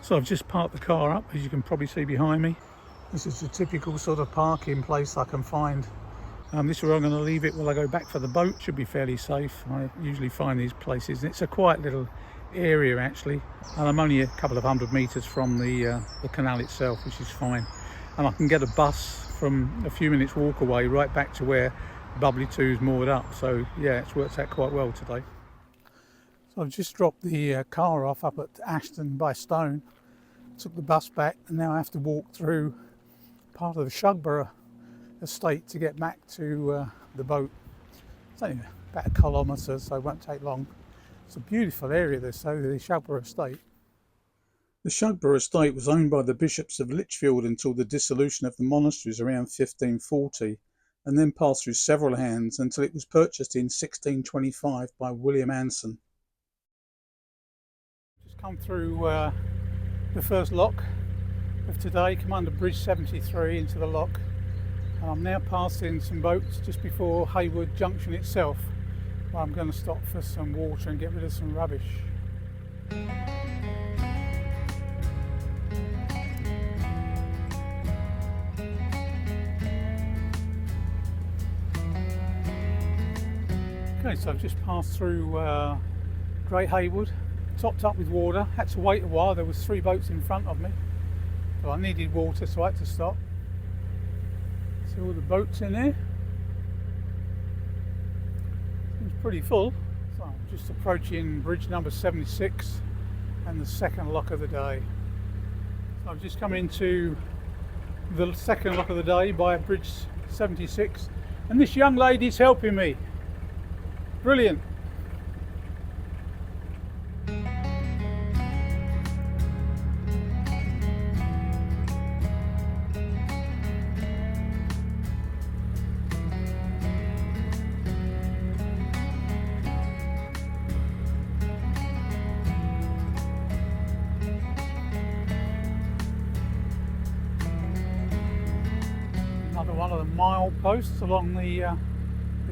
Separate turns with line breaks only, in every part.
So I've just parked the car up, as you can probably see behind me. This is the typical sort of parking place I can find. This is where I'm going to leave it while I go back for the boat. Should be fairly safe. I usually find these places, and it's a quiet little area actually, and I'm only a couple of 100 meters from the canal itself, which is fine, and I can get a bus from a few minutes walk away right back to where Bubbly Too is moored up. So yeah, it's worked out quite well today. So I've just dropped the car off up at Ashton by Stone, took the bus back, and now I have to walk through part of the Shugborough estate to get back to the boat. It's only about 1 kilometre, so it won't take long. It's a beautiful area, this, so the Shugborough estate. The Shugborough estate was owned by the bishops of Lichfield until the dissolution of the monasteries around 1540, and then passed through several hands until it was purchased in 1625 by William Anson. Just come through the first lock of today, come under Bridge 73 into the lock, and I'm now passing some boats just before Haywood Junction itself, where I'm going to stop for some water and get rid of some rubbish. Okay, so I've just passed through Great Haywood, topped up with water, had to wait a while. There was 3 boats in front of me, so I needed water, so I had to stop. See all the boats in there. Seems pretty full. So I'm just approaching bridge number 76 and the second lock of the day. So I've just come into the second lock of the day by bridge 76, and this young lady's helping me. Brilliant. Another one of the mile posts along the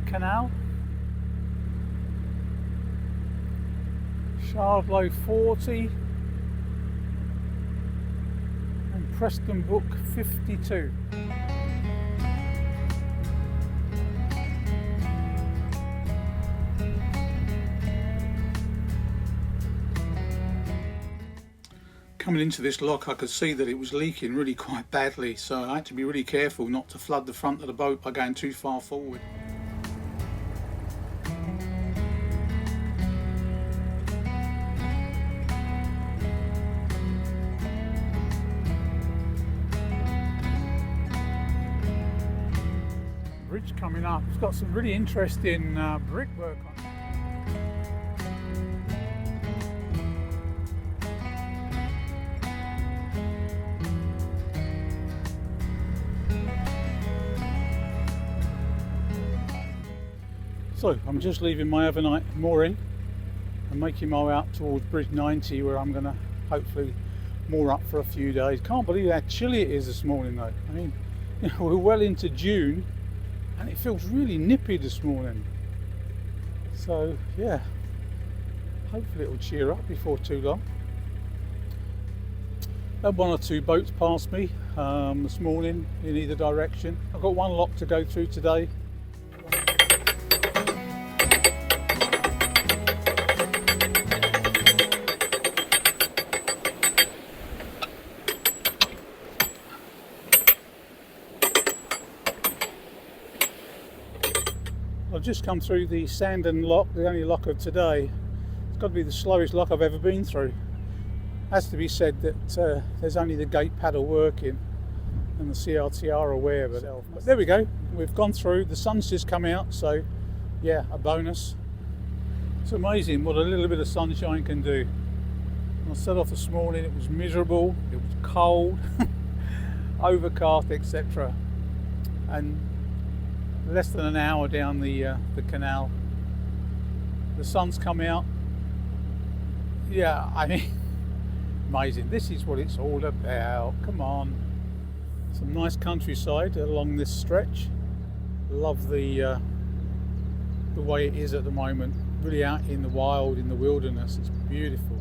canal. Shardlow 40 and Preston Brook 52. Coming into this lock, I could see that it was leaking really quite badly, so I had to be really careful not to flood the front of the boat by going too far forward. Bridge coming up, it's got some really interesting brickwork on it. So I'm just leaving my overnight mooring and making my way up towards bridge 90, where I'm going to hopefully moor up for a few days. Can't believe how chilly it is this morning though. I mean, you know, we're well into June and it feels really nippy this morning. So yeah, hopefully it'll cheer up before too long. Had 1 or 2 boats past me this morning in either direction. I've got 1 lock to go through today. I've just come through the Sandon lock, the only lock of today. It's got to be the slowest lock I've ever been through. Has to be said that there's only the gate paddle working and the CRT are aware of it. But there we go, we've gone through, the sun's just come out, so yeah, a bonus. It's amazing what a little bit of sunshine can do. When I set off this morning, it was miserable, it was cold, overcast, etc. And less than an hour down the canal, the sun's come out. Yeah, I mean, amazing. This is what it's all about. Come on. Some nice countryside along this stretch. Love the way it is at the moment. Really out in the wild, in the wilderness. It's beautiful.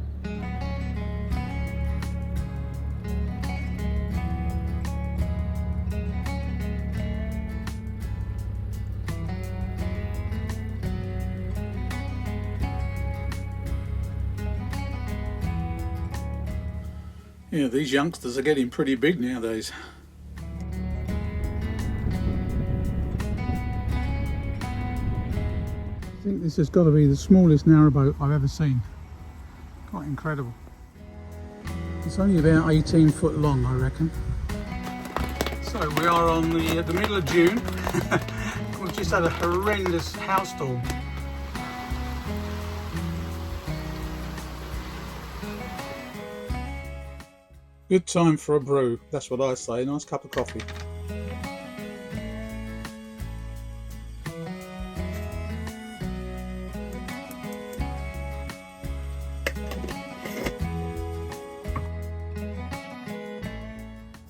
Yeah, these youngsters are getting pretty big nowadays. I think this has got to be the smallest narrowboat I've ever seen. Quite incredible. It's only about 18 foot long, I reckon. So we are on the middle of June. We've just had a horrendous hailstorm. Good time for a brew, that's what I say. Nice cup of coffee.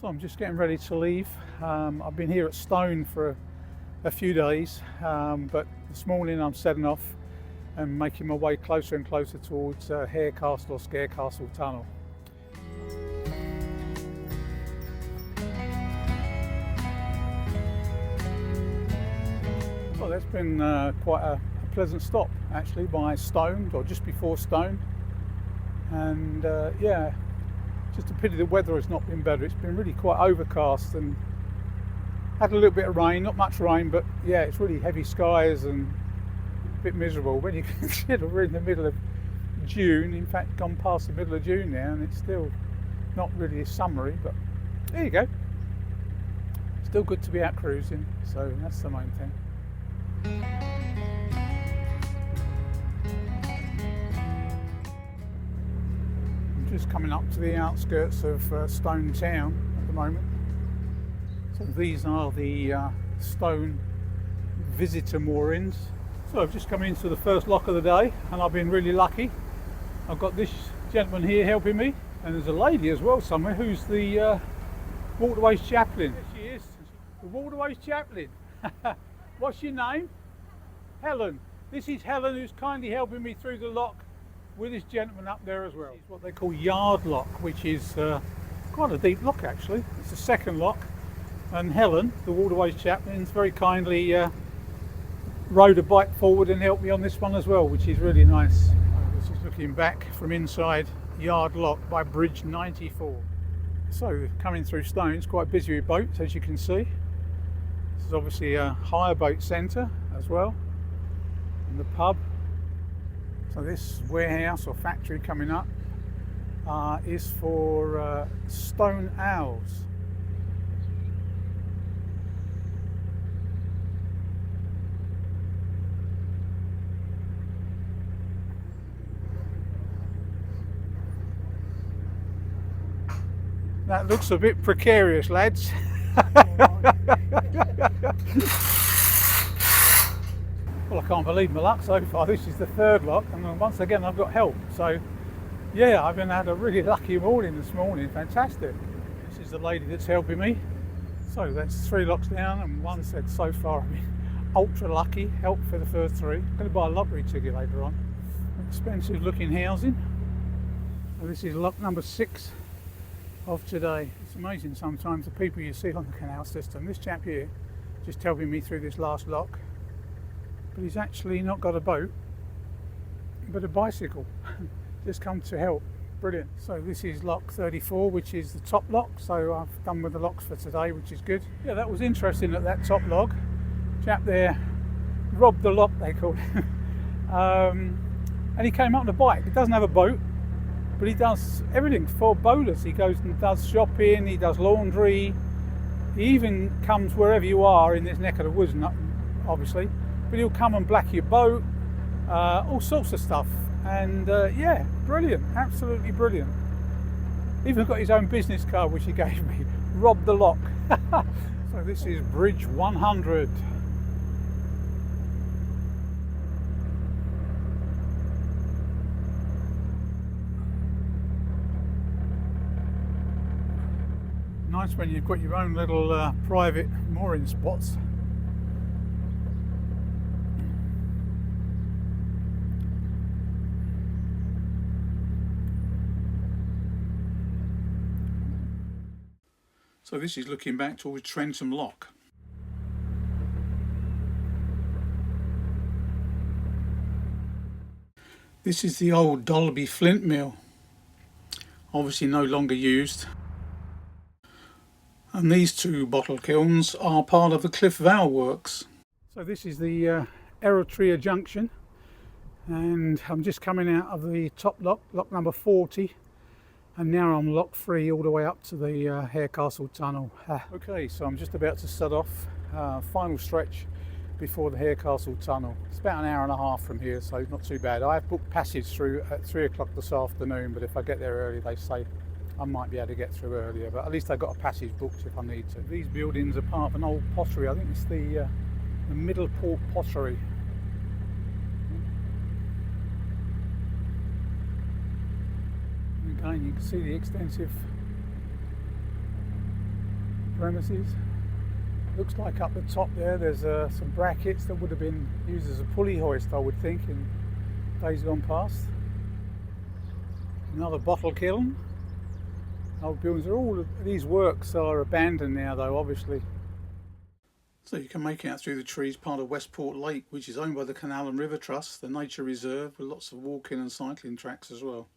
So I'm just getting ready to leave. I've been here at Stone for a few days, but this morning I'm setting off and making my way closer and closer towards Harecastle or Scarecastle Tunnel. Well, that's been quite a pleasant stop actually by Stone, or just before Stone, and yeah, just a pity the weather has not been better. It's been really quite overcast and had a little bit of rain, not much rain, but yeah, it's really heavy skies and a bit miserable when you consider we're in the middle of June. In fact, gone past the middle of June now, and it's still not really summery, but there you go. Still good to be out cruising, so that's the main thing. I'm just coming up to the outskirts of Stone Town at the moment. So these are the Stone visitor moorings. So I've just come into the first lock of the day, and I've been really lucky. I've got this gentleman here helping me, and there's a lady as well somewhere who's the waterways chaplain. There she is, the waterways chaplain. What's your name? Helen. This is Helen, who's kindly helping me through the lock with this gentleman up there as well. It's what they call yard lock, which is quite a deep lock actually. It's the second lock, and Helen, the waterways chaplain, very kindly rowed a bike forward and helped me on this one as well, which is really nice. This is looking back from inside yard lock by bridge 94. So coming through Stone, it's quite busy with boats, as you can see. This is obviously a hire boat centre as well, and the pub. So this warehouse or factory coming up is for stone owls. That looks a bit precarious, lads. Well, I can't believe my luck so far. This is the third lock, and once again I've got help. So yeah, I've had a really lucky morning this morning. Fantastic. This is the lady that's helping me. So that's 3 locks down, and one said so far I've been ultra lucky. Help for the first 3. I'm going to buy a lottery ticket later on. Expensive looking housing. So this is lock number 6 of today. It's amazing sometimes the people you see on the canal system. This chap here just helping me through this last lock, but he's actually not got a boat but a bicycle. Just come to help. Brilliant. So this is lock 34, which is the top lock, so I've done with the locks for today, which is good. Yeah, that was interesting at that top log. Chap there robbed the lock, they called it. And he came up on a bike. He doesn't have a boat, but he does everything for boaters. He goes and does shopping, he does laundry, he even comes wherever you are in this neck of the woods, obviously, but he'll come and black your boat, all sorts of stuff. And yeah, brilliant, absolutely brilliant. Even got his own business card, which he gave me. Robbed the lock. So this is bridge 100. Nice when you've got your own little private mooring spots. So this is looking back towards Trentham Lock. This is the old Dolby flint mill. obviously no longer used. And these two bottle kilns are part of the Cliff Vale works. So this is the Eritrea Junction, and I'm just coming out of the top lock, lock number 40, and now I'm lock 3 all the way up to the Harecastle Tunnel. Okay, so I'm just about to set off, final stretch before the Harecastle Tunnel. It's about an hour and a half from here, so not too bad. I have booked passage through at 3 o'clock this afternoon, but if I get there early, they say I might be able to get through earlier, but at least I've got a passage booked if I need to. These buildings are part of an old pottery. I think it's the Middle Port Pottery. And again, you can see the extensive premises. Looks like up the top there's some brackets that would have been used as a pulley hoist, I would think, in days gone past. Another bottle kiln. Old buildings. All these works are abandoned now, though, obviously. So you can make out through the trees part of Westport Lake, which is owned by the Canal and River Trust, the nature reserve, with lots of walking and cycling tracks as well.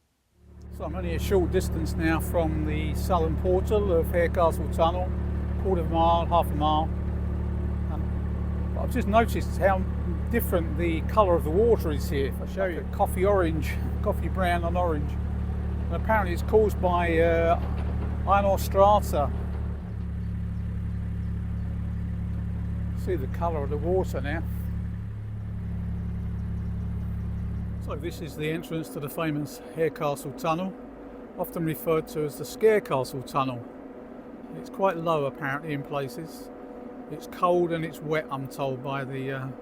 So I'm only a short distance now from the southern portal of Harecastle Tunnel, quarter of a mile, half a mile. I've just noticed how different the colour of the water is here. If I show you, coffee orange, coffee brown and orange. And apparently it's caused by iron ore strata. See the colour of the water now. So this is the entrance to the famous Harecastle Tunnel, often referred to as the Scarecastle Tunnel. It's quite low apparently in places. It's cold and it's wet, I'm told, by the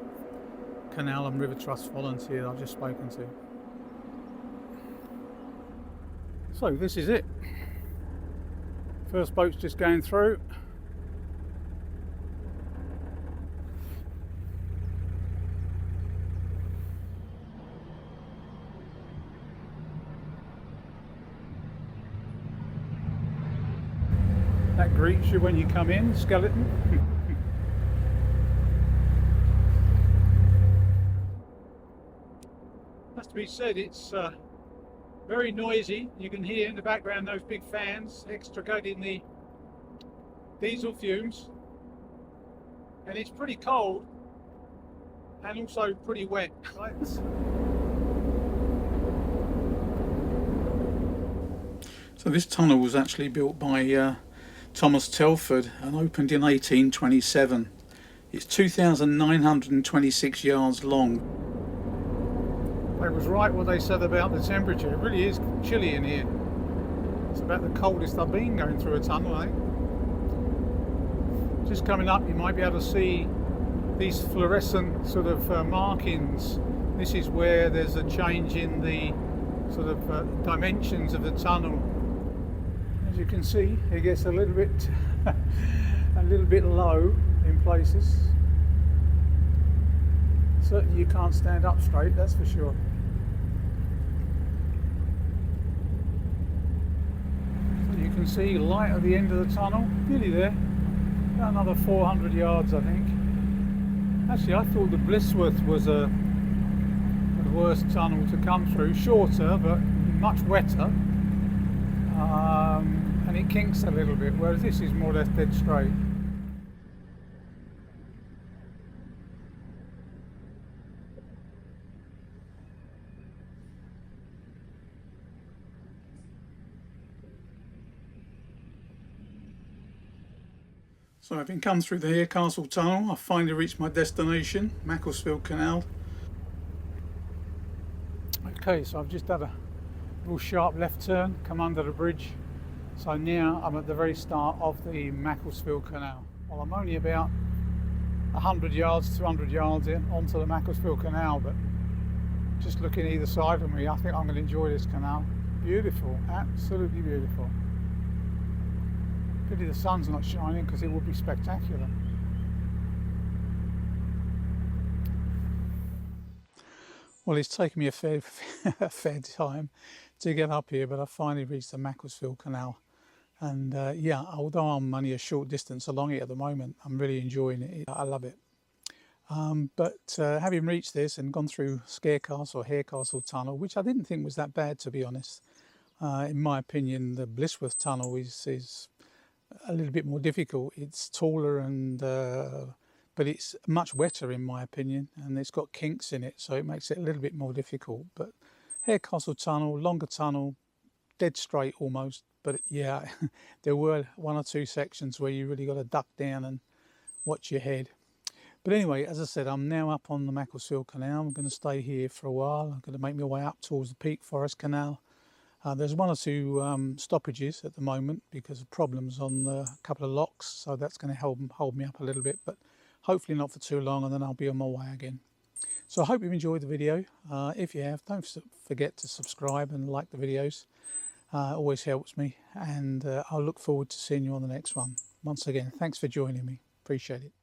Canal and River Trust volunteer I've just spoken to. So this is it. First boat's just going through. That greets you when you come in, skeleton. Has to be said, it's very noisy. You can hear in the background those big fans extricating the diesel fumes, and it's pretty cold and also pretty wet. Right? So this tunnel was actually built by Thomas Telford and opened in 1827. It's 2,926 yards long. It was right what they said about the temperature. It really is chilly in here. It's about the coldest I've been going through a tunnel, I think. Just coming up, you might be able to see these fluorescent sort of markings. This is where there's a change in the sort of dimensions of the tunnel. As you can see, it gets a little bit low in places. Certainly you can't stand up straight, that's for sure. So you can see light at the end of the tunnel, nearly there. About another 400 yards, I think. Actually, I thought the Blissworth was the worst tunnel to come through. Shorter, but much wetter. And it kinks a little bit, whereas this is more or less dead straight. So having come through the Harecastle Tunnel, I finally reached my destination, Macclesfield Canal. Okay, so I've just had a little sharp left turn, come under the bridge. So now I'm at the very start of the Macclesfield Canal. Well, I'm only about 100 yards, 200 yards in onto the Macclesfield Canal, but just looking either side of me, I think I'm going to enjoy this canal. Beautiful, absolutely beautiful. Pity the sun's not shining because it would be spectacular. Well, it's taken me a fair time to get up here, but I finally reached the Macclesfield Canal. And yeah, although I'm only a short distance along it at the moment, I'm really enjoying it. I love it. But having reached this and gone through Scarecastle or Harecastle Tunnel, which I didn't think was that bad, to be honest, In my opinion, the Blissworth Tunnel is a little bit more difficult. It's taller and but it's much wetter in my opinion, and it's got kinks in it, so it makes it a little bit more difficult. But Harecastle Tunnel, longer tunnel, dead straight almost, but yeah, there were one or two sections where you really got to duck down and watch your head. But anyway, as I said, I'm now up on the Macclesfield Canal. I'm going to stay here for a while. I'm going to make my way up towards the Peak Forest Canal. There's one or two stoppages at the moment because of problems on a couple of locks, so that's going to hold me up a little bit, but hopefully not for too long, and then I'll be on my way again. So I hope you've enjoyed the video. If you have, don't forget to subscribe and like the videos. It always helps me, and I'll look forward to seeing you on the next one. Once again, thanks for joining me. Appreciate it.